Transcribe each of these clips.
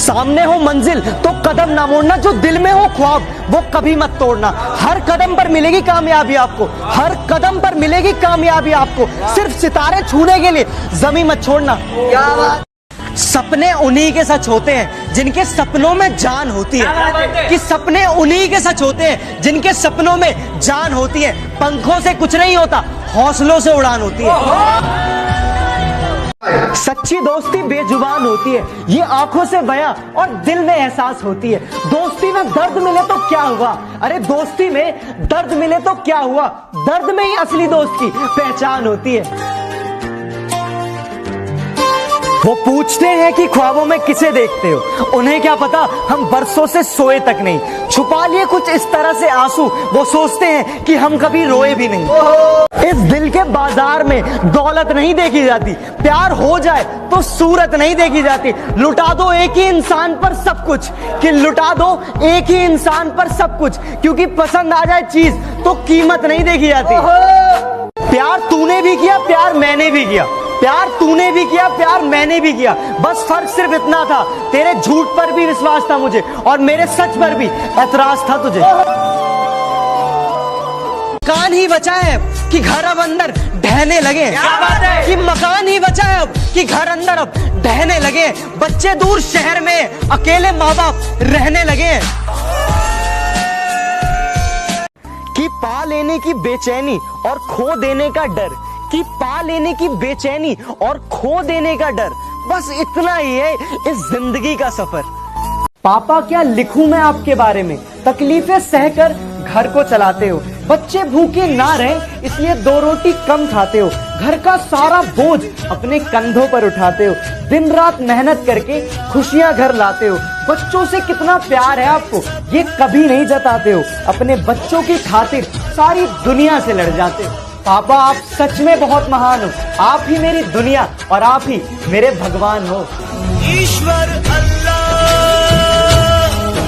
सामने हो मंजिल तो कदम ना मोड़ना, जो दिल में हो ख्वाब वो कभी मत तोड़ना। हर कदम पर मिलेगी कामयाबी आपको, हर कदम पर मिलेगी कामयाबी आपको। सिर्फ सितारे छूने के लिए जमीन मत छोड़ना। क्या बात। सपने उन्हीं के सच होते हैं जिनके सपनों में जान होती है, कि सपने उन्हीं के सच होते हैं जिनके सपनों में जान होती है। पंखों से कुछ नहीं होता, हौसलों से उड़ान होती है। सच्ची दोस्ती बेजुबान होती है, ये आंखों से बयां और दिल में एहसास होती है। दोस्ती में दर्द मिले तो क्या हुआ, अरे दोस्ती में दर्द मिले तो क्या हुआ, दर्द में ही असली दोस्त की पहचान होती है। वो पूछते हैं कि ख्वाबों में किसे देखते हो, उन्हें क्या पता हम बरसों से सोए तक नहीं, छुपा लिए कुछ इस तरह से आंसू, वो सोचते हैं कि हम कभी रोए भी नहीं। इस दिल के बाजार में दौलत नहीं देखी जाती, प्यार हो जाए तो सूरत नहीं देखी जाती। लुटा दो एक ही इंसान पर सब कुछ, कि लुटा दो एक ही इंसान पर सब कुछ, क्योंकि पसंद आ जाए चीज तो कीमत नहीं देखी जाती। प्यार तूने भी किया, प्यार मैंने भी किया, प्यार तूने भी किया, प्यार मैंने भी किया, बस फर्क सिर्फ इतना था, तेरे झूठ पर भी विश्वास था मुझे और मेरे सच पर भी एतराज था तुझे। मकान ही बचा है कि घर अब अंदर ढहने लगे, क्या बात है? कि मकान ही बचा है अब कि घर अंदर अब ढहने लगे। बच्चे दूर शहर में अकेले माँ बाप रहने लगे। कि पा लेने की बेचैनी और खो देने का डर, कि पा लेने की बेचैनी और खो देने का डर, बस इतना ही है इस जिंदगी का सफर। पापा क्या लिखूं मैं आपके बारे में, तकलीफें सहकर घर को चलाते हो। बच्चे भूखे ना रहे इसलिए 2 रोटी कम खाते हो। घर का सारा बोझ अपने कंधों पर उठाते हो। दिन रात मेहनत करके खुशियां घर लाते हो। बच्चों से कितना प्यार है आपको ये कभी नहीं जताते हो। अपने बच्चों की खातिर सारी दुनिया से लड़ जाते हो। पापा आप सच में बहुत महान हो, आप ही मेरी दुनिया और आप ही मेरे भगवान हो। ईश्वर अल्लाह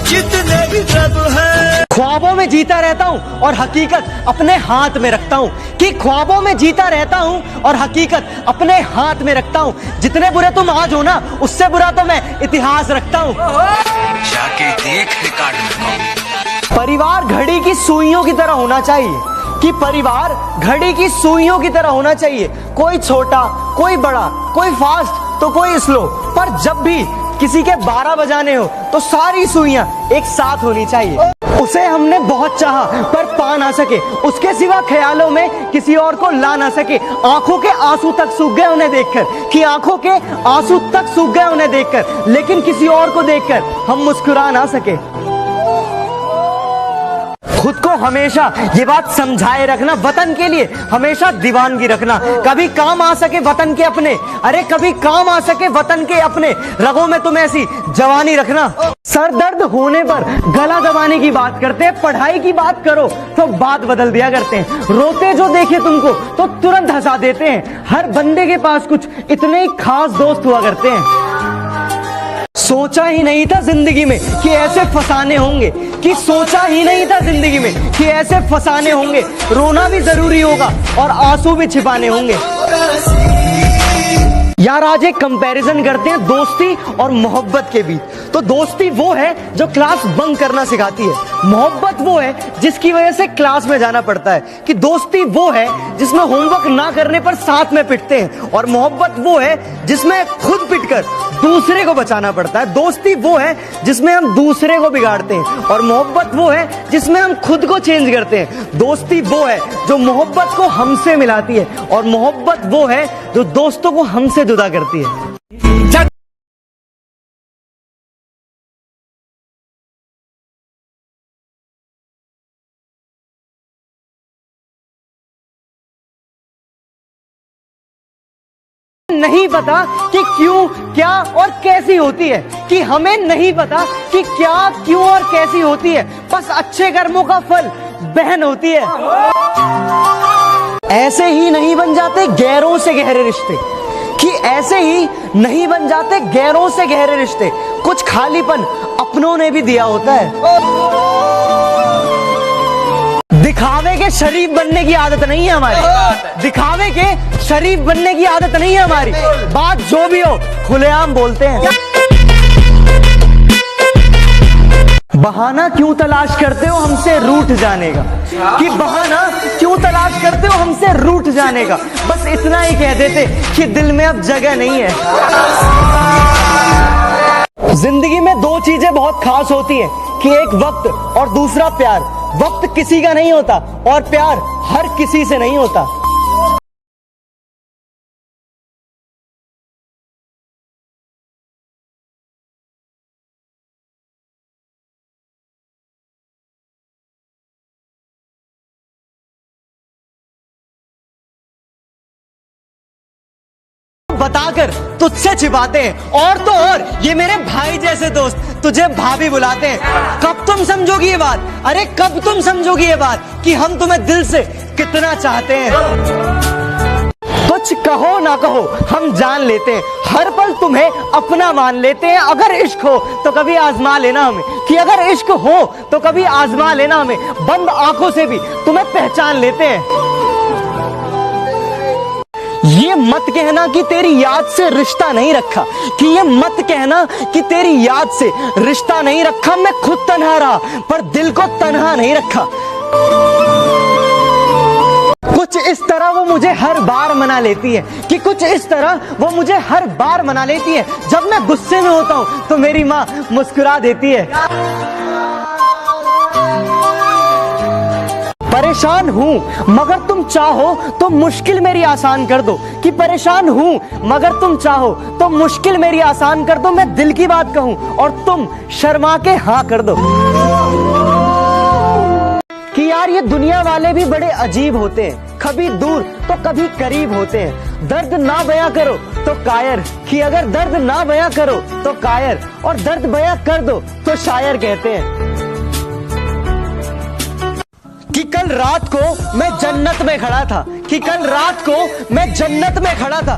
जितने भी रब है। ख्वाबों में जीता रहता हूँ और हकीकत अपने हाथ में रखता हूँ, कि ख्वाबों में जीता रहता हूँ और हकीकत अपने हाथ में रखता हूँ। जितने बुरे तुम आज हो ना, उससे बुरा तो मैं इतिहास रखता हूँ। जाके देख रिकॉर्ड में। परिवार घड़ी की सुइयों की तरह होना चाहिए, कि परिवार घड़ी की सुइयों की तरह होना चाहिए। कोई छोटा, कोई बड़ा, कोई फास्ट तो कोई स्लो, पर जब भी किसी के 12 बजाने हो तो सारी सुइयां एक साथ होनी चाहिए। उसे हमने बहुत चाहा पर पा ना सके, उसके सिवा ख्यालों में किसी और को ला ना सके। आंखों के आंसू तक सूख गए उन्हें देखकर, कि आंखों के आंसू तक सूख गए उन्हें देखकर, लेकिन किसी और को देखकर हम मुस्कुरा ना सके। खुद को हमेशा ये बात समझाए रखना, वतन के लिए हमेशा दीवानगी रखना। कभी काम आ सके वतन के अपने, अरे कभी काम आ सके वतन के अपने, रगों में तुम ऐसी जवानी रखना। सर दर्द होने पर गला दबाने की बात करते हैं, पढ़ाई की बात करो तो बात बदल दिया करते हैं। रोते जो देखे तुमको तो तुरंत हंसा देते हैं। हर बंदे के पास कुछ इतने ही खास दोस्त हुआ करते हैं। सोचा ही नहीं था जिंदगी में कि ऐसे फसाने होंगे, कि सोचा ही नहीं था जिंदगी में कि ऐसे फसाने होंगे। रोना भी जरूरी होगा और आंसू भी छिपाने होंगे। यार आज एक कंपैरिजन करते हैं दोस्ती और मोहब्बत के बीच। तो दोस्ती वो है जो क्लास बंक करना सिखाती है, मोहब्बत वो है जिसकी वजह से क्लास में जाना पड़ता है। कि दोस्ती वो है जिसमें होमवर्क ना करने पर साथ में पिटते हैं, और मोहब्बत वो है जिसमें खुद पिटकर दूसरे को बचाना पड़ता है। दोस्ती वो है जिसमें हम दूसरे को बिगाड़ते हैं, और मोहब्बत वो है जिसमें हम खुद को चेंज करते हैं। दोस्ती वो है जो मोहब्बत को हमसे मिलाती है, और मोहब्बत वो है जो दोस्तों को हमसे जुदा करती है। नहीं पता कि क्यों, क्या और कैसी होती है, कि हमें नहीं पता कि क्या, क्यों और कैसी होती है, बस अच्छे कर्मों का फल बहन होती है। ऐसे ही नहीं बन जाते गैरों से गहरे रिश्ते, कि ऐसे ही नहीं बन जाते गैरों से गहरे रिश्ते, कुछ खालीपन अपनों ने भी दिया होता है। दिखावे के शरीफ बनने की आदत नहीं है हमारी, दिखावे के शरीफ बनने की आदत नहीं है हमारी। बात जो भी हो खुलेआम बोलते हैं। बहाना क्यों तलाश करते हो हमसे रूठ जाने का, कि बहाना क्यों तलाश करते हो हमसे रूठ जाने का। बस इतना ही कह देते कि दिल में अब जगह नहीं है। जिंदगी में दो चीजें बहुत खास होती हैं, कि एक वक्त और दूसरा प्यार। वक्त किसी का नहीं होता और प्यार हर किसी से नहीं होता। बताकर तुझसे छिपाते हैं, और तो और ये मेरे भाई जैसे दोस्त तुझे भाभी बुलाते हैं। कब तुम समझोगी ये बात, अरे कब तुम समझोगी ये बात कि हम तुम्हें दिल से कितना चाहते हैं। कुछ कहो ना कहो हम जान लेते हैं, हर पल तुम्हें अपना मान लेते हैं। अगर इश्क हो तो कभी आजमा लेना हमें, कि अगर इश्क हो तो कभी आजमा लेना हमें। बंद आंखों से भी तुम्हें पहचान लेते हैं। ये मत कहना कि तेरी याद से रिश्ता नहीं रखा, कि ये मत कहना कि तेरी याद से रिश्ता नहीं रखा। मैं खुद तन्हा रहा पर दिल को तन्हा नहीं रखा। कुछ इस तरह वो मुझे हर बार मना लेती है, कि कुछ इस तरह वो मुझे हर बार मना लेती है। जब मैं गुस्से में होता हूं तो मेरी माँ मुस्कुरा देती है। परेशान हूं मगर तुम चाहो तो मुश्किल मेरी आसान कर दो, कि परेशान हूं मगर तुम चाहो तो मुश्किल मेरी आसान कर दो। मैं दिल की बात कहूं और तुम शर्मा के हाँ कर दो। कि यार ये दुनिया वाले भी बड़े अजीब होते हैं, कभी दूर तो कभी करीब होते हैं। दर्द ना बयां करो तो कायर, कि अगर दर्द ना बयां करो तो कायर, और दर्द बयां कर दो तो शायर कहते हैं। कि कल रात को मैं जन्नत में खड़ा था, कि कल रात को मैं जन्नत में खड़ा था,